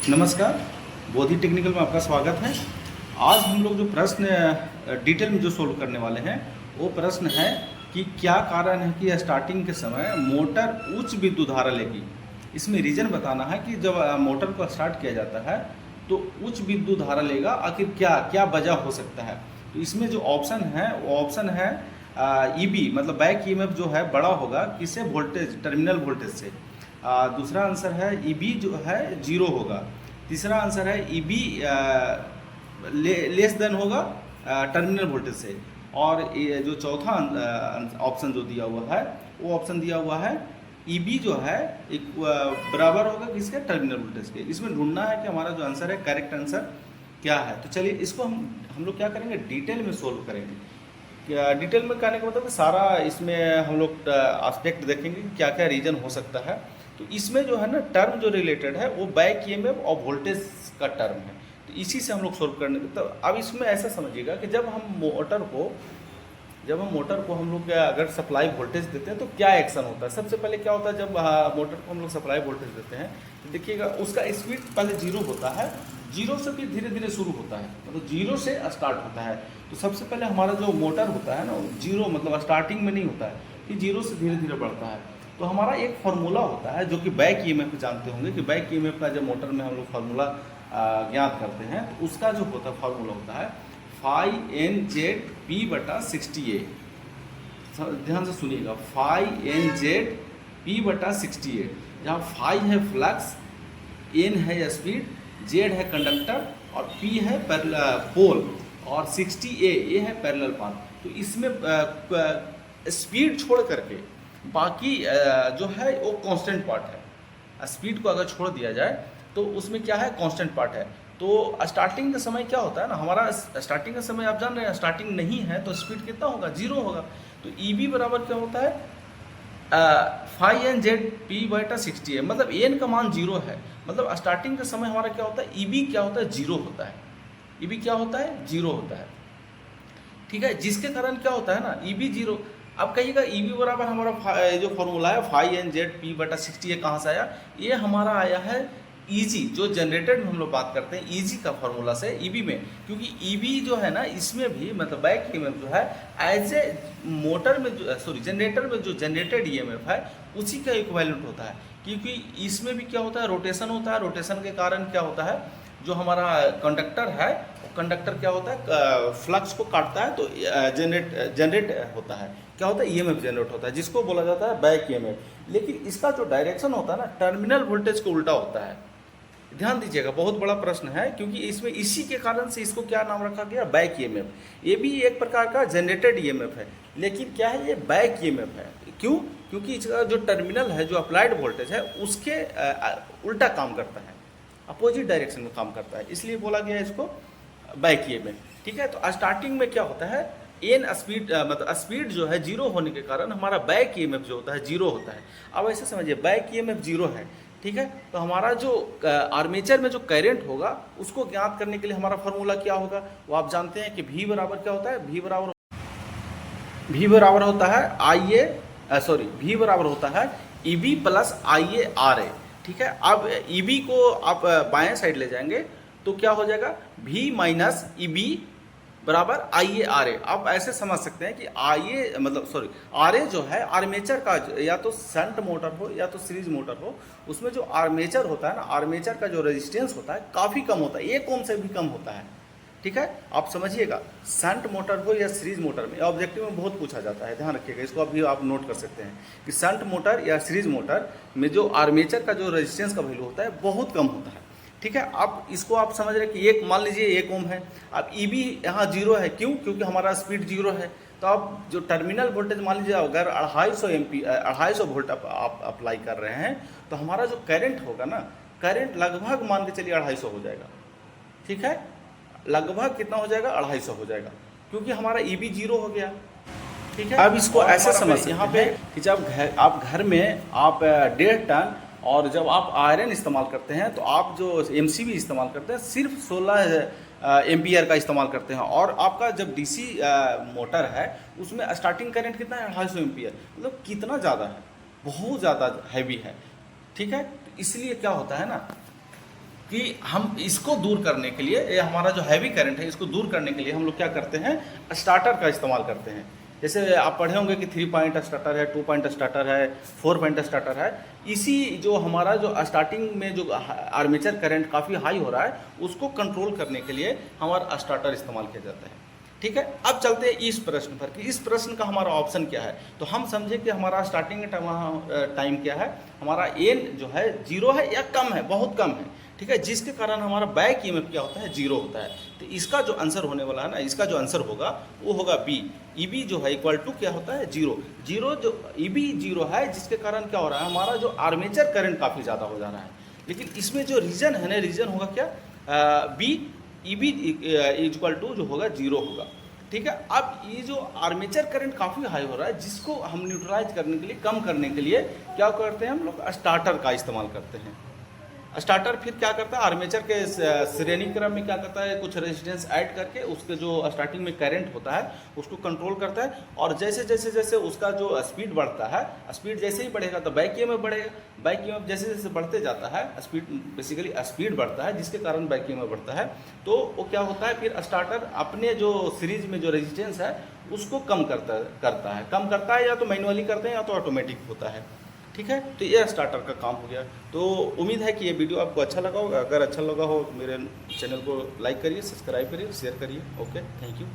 नमस्कार, बोधि टेक्निकल में आपका स्वागत है। आज हम लोग जो प्रश्न डिटेल में जो सोल्व करने वाले हैं वो प्रश्न है कि क्या कारण है कि स्टार्टिंग के समय मोटर उच्च विद्युत धारा लेगी। इसमें रीज़न बताना है कि जब मोटर को स्टार्ट किया जाता है तो उच्च विद्युत धारा लेगा, आखिर क्या क्या वजह हो सकता है। तो इसमें जो ऑप्शन है वो ऑप्शन है ईबी मतलब बैक ईएमएफ जो है बड़ा होगा किससे, वोल्टेज टर्मिनल वोल्टेज से। दूसरा आंसर है ईबी जो है जीरो होगा। तीसरा आंसर है ईबी लेस देन होगा टर्मिनल वोल्टेज से। और ये जो चौथा ऑप्शन जो दिया हुआ है वो ऑप्शन दिया हुआ है ईबी जो है एक बराबर होगा किसके, टर्मिनल वोल्टेज के। इसमें ढूंढना है कि हमारा जो आंसर है करेक्ट आंसर क्या है। तो चलिए इसको हम लोग क्या करेंगे, डिटेल में सोल्व करेंगे। डिटेल में कहने का मतलब कि सारा इसमें हम लोग एस्पेक्ट देखेंगे कि क्या क्या रीजन हो सकता है। तो इसमें जो है ना टर्म जो रिलेटेड है वो बैक ईएमएफ और वोल्टेज का टर्म है, तो इसी से हम लोग सोल्व करने। तो अब इसमें ऐसा समझिएगा कि जब हम मोटर को हम लोग अगर सप्लाई वोल्टेज देते हैं तो क्या एक्शन होता है। सबसे पहले क्या होता है, जब मोटर को हम लोग सप्लाई वोल्टेज देते हैं तो देखिएगा उसका स्पीड पहले जीरो होता है, जीरो से फिर धीरे धीरे शुरू होता है, मतलब जीरो से स्टार्ट होता है। तो सबसे पहले हमारा जो मोटर होता है ना जीरो मतलब स्टार्टिंग में नहीं होता है, कि जीरो से धीरे धीरे बढ़ता है। तो हमारा एक फार्मूला होता है जो कि बैक ईएमएफ जानते होंगे कि बैक ईएमएफ का जब मोटर में हम लोग फार्मूला ज्ञात करते हैं तो उसका जो होता है फार्मूला होता है फाई एन जेड पी बटा 60A। ध्यान से सुनिएगा, फाई एन जेड पी बटा 68, जहाँ फाई है फ्लक्स, एन है स्पीड, जेड है कंडक्टर और पी है पोल और 60A ये है पैरेलल पाथ। तो इसमें स्पीड छोड़ करके बाकी जो है वो कांस्टेंट पार्ट है। स्पीड को अगर छोड़ दिया जाए तो उसमें क्या है, कांस्टेंट पार्ट है। तो स्टार्टिंग के समय क्या होता है ना, हमारा स्टार्टिंग के समय आप जान रहे हैं स्टार्टिंग नहीं है तो स्पीड कितना होगा, जीरो होगा। तो ईबी बराबर क्या होता है फाई एन जेड पी बटा 60A, मतलब एन का मान जीरो है, मतलब स्टार्टिंग के समय हमारा क्या होता है, ईबी क्या होता है, जीरो होता है। ईबी क्या होता है, जीरो होता है, ठीक है। जिसके कारण क्या होता है ना ईबी जीरो। अब कहिएगा ईबी बराबर हमारा जो फॉर्मूला है फाई एन जेड पी बटा 60A कहाँ से आया, ये हमारा आया है ईजी, जो जनरेटर में हम लोग बात करते हैं ईजी का फॉर्मूला से ईबी में। क्योंकि ईबी जो है ना इसमें भी मतलब बैक ईएमएफ जो है एज ए मोटर में जनरेटर में जो जनरेटेड ईएमएफ है उसी का इक्विवेलेंट होता है। क्योंकि इसमें भी क्या होता है, रोटेशन होता है, रोटेशन के कारण क्या होता है, जो हमारा कंडक्टर है कंडक्टर क्या होता है, फ्लक्स को काटता है तो जनरेट होता है, क्या होता है, ईएमएफ जनरेट होता है, जिसको बोला जाता है बैक ईएमएफ। लेकिन इसका जो डायरेक्शन होता है ना टर्मिनल वोल्टेज को उल्टा होता है। ध्यान दीजिएगा, बहुत बड़ा प्रश्न है, क्योंकि इसमें इसी के कारण से इसको क्या नाम रखा गया, बैक ईएमएफ। ये भी एक प्रकार का जनरेटेड ईएमएफ है, लेकिन क्या है, ये बैक ईएमएफ है। क्यों? क्योंकि इसका जो टर्मिनल है, जो अप्लाइड वोल्टेज है, उसके उल्टा काम करता है, अपोजिट डायरेक्शन में काम करता है, इसलिए बोला गया इसको बैक ईएमएफ। ठीक है। तो स्टार्टिंग में क्या होता है, एन स्पीड मतलब स्पीड जो है जीरो होने के कारण हमारा बैक ईएमएफ जो होता है जीरो होता है। अब ऐसे समझिए बैक ईएमएफ जीरो है, ठीक है। तो हमारा जो आर्मेचर में जो करंट होगा उसको ज्ञात करने के लिए हमारा फार्मूला क्या होगा, वो आप जानते हैं कि V बराबर क्या होता है, V बराबर होता है V बराबर होता है EB प्लस IARA। ठीक है। अब EB को आप बाएं साइड ले जाएंगे तो क्या हो जाएगा, V माइनस EB बराबर IARA। आप ऐसे समझ सकते हैं कि RA जो है आर्मेचर का, या तो शंट मोटर हो या तो सीरीज मोटर हो, उसमें जो आर्मेचर होता है ना, आर्मेचर का जो रेजिस्टेंस होता है काफ़ी कम होता है, 1 ओम से भी कम होता है। ठीक है। आप समझिएगा, शंट मोटर हो या सीरीज मोटर में, ऑब्जेक्टिव में बहुत पूछा जाता है, ध्यान रखिएगा, इसको अभी आप नोट कर सकते हैं कि शंट मोटर या सीरीज मोटर में जो आर्मेचर का जो रेजिस्टेंस का वैल्यू होता है बहुत कम होता है। ठीक है। अब इसको आप समझ रहे हैं कि एक मान लीजिए 1 ओम है, अब ईबी यहाँ जीरो है, क्यों, क्योंकि हमारा स्पीड जीरो है। तो आप जो टर्मिनल वोल्टेज मान लीजिए अगर 250 वोल्ट आप अप्लाई कर रहे हैं तो हमारा जो करंट होगा ना, करंट लगभग मान के चलिए 250 हो जाएगा। ठीक है। लगभग कितना हो जाएगा, 250 हो जाएगा, क्योंकि हमारा ईबी जीरो हो गया। ठीक है। अब इसको ऐसे समझ यहाँ पे कि जब आप घर में आप 1.5 टन और जब आप आयरन इस्तेमाल करते हैं तो आप जो एमसीबी इस्तेमाल करते हैं सिर्फ 16 एम्पियर का इस्तेमाल करते हैं, और आपका जब डीसी मोटर है उसमें स्टार्टिंग करंट कितना है, 250 एम्पियर, मतलब कितना ज़्यादा है, बहुत ज़्यादा हैवी है। ठीक है। तो इसलिए क्या होता है ना, कि हम इसको दूर करने के लिए, ये हमारा जो हैवी करंट है इसको दूर करने के लिए हम लोग क्या करते हैं, स्टार्टर का इस्तेमाल करते हैं। जैसे आप पढ़े होंगे कि 3 पॉइंट स्टार्टर है, 2 पॉइंट स्टार्टर है, 4 पॉइंट स्टार्टर है। इसी जो हमारा जो स्टार्टिंग में जो आर्मेचर करंट काफ़ी हाई हो रहा है उसको कंट्रोल करने के लिए हमारा स्टार्टर इस्तेमाल किया जाता है। ठीक है, अब चलते हैं इस प्रश्न पर कि इस प्रश्न का हमारा ऑप्शन क्या है। तो हम समझे कि हमारा स्टार्टिंग टाइम क्या है, हमारा एन जो है 0 है या कम है, बहुत कम है। ठीक है, जिसके कारण हमारा बैक ईएमएफ क्या होता है, 0 होता है। तो इसका जो आंसर होने वाला है ना, इसका जो आंसर होगा वो होगा बी। ईबी जो है इक्वल टू क्या होता है, 0। जो ईबी 0 है, जिसके कारण क्या हो रहा है, हमारा जो आर्मेचर करंट काफ़ी ज़्यादा हो जा रहा है। लेकिन इसमें जो रीजन है ना, रीजन होगा क्या, बी। ईबी इक्वल टू जो होगा 0 होगा। ठीक है, अब ये जो आर्मेचर करंट काफ़ी हाई हो रहा है, जिसको हम न्यूट्रलाइज करने के लिए, कम करने के लिए क्या करते हैं, हम लोग स्टार्टर का इस्तेमाल करते हैं। स्टार्टर फिर क्या करता है, आर्मेचर के श्रेणी क्रम में क्या करता है, कुछ रेजिस्टेंस ऐड करके उसके जो स्टार्टिंग में करंट होता है उसको कंट्रोल करता है। और जैसे जैसे जैसे उसका जो स्पीड बढ़ता है, स्पीड जैसे ही बढ़ेगा तो बैक ईएमएफ बढ़ेगा। बैक ईएमएफ जैसे जैसे बढ़ते जाता है, स्पीड बेसिकली स्पीड बढ़ता है, जिसके कारण बैक ईएमएफ बढ़ता है। तो वो क्या होता है, फिर स्टार्टर अपने जो सीरीज में जो रेजिस्टेंस है उसको कम करता है, या तो मैनुअली करते हैं या तो ऑटोमेटिक होता है। ठीक है, तो ये स्टार्टर का काम हो गया। तो उम्मीद है कि ये वीडियो आपको अच्छा लगा होगा। अगर अच्छा लगा हो तो मेरे चैनल को लाइक करिए, सब्सक्राइब करिए, शेयर करिए। Okay, thank you.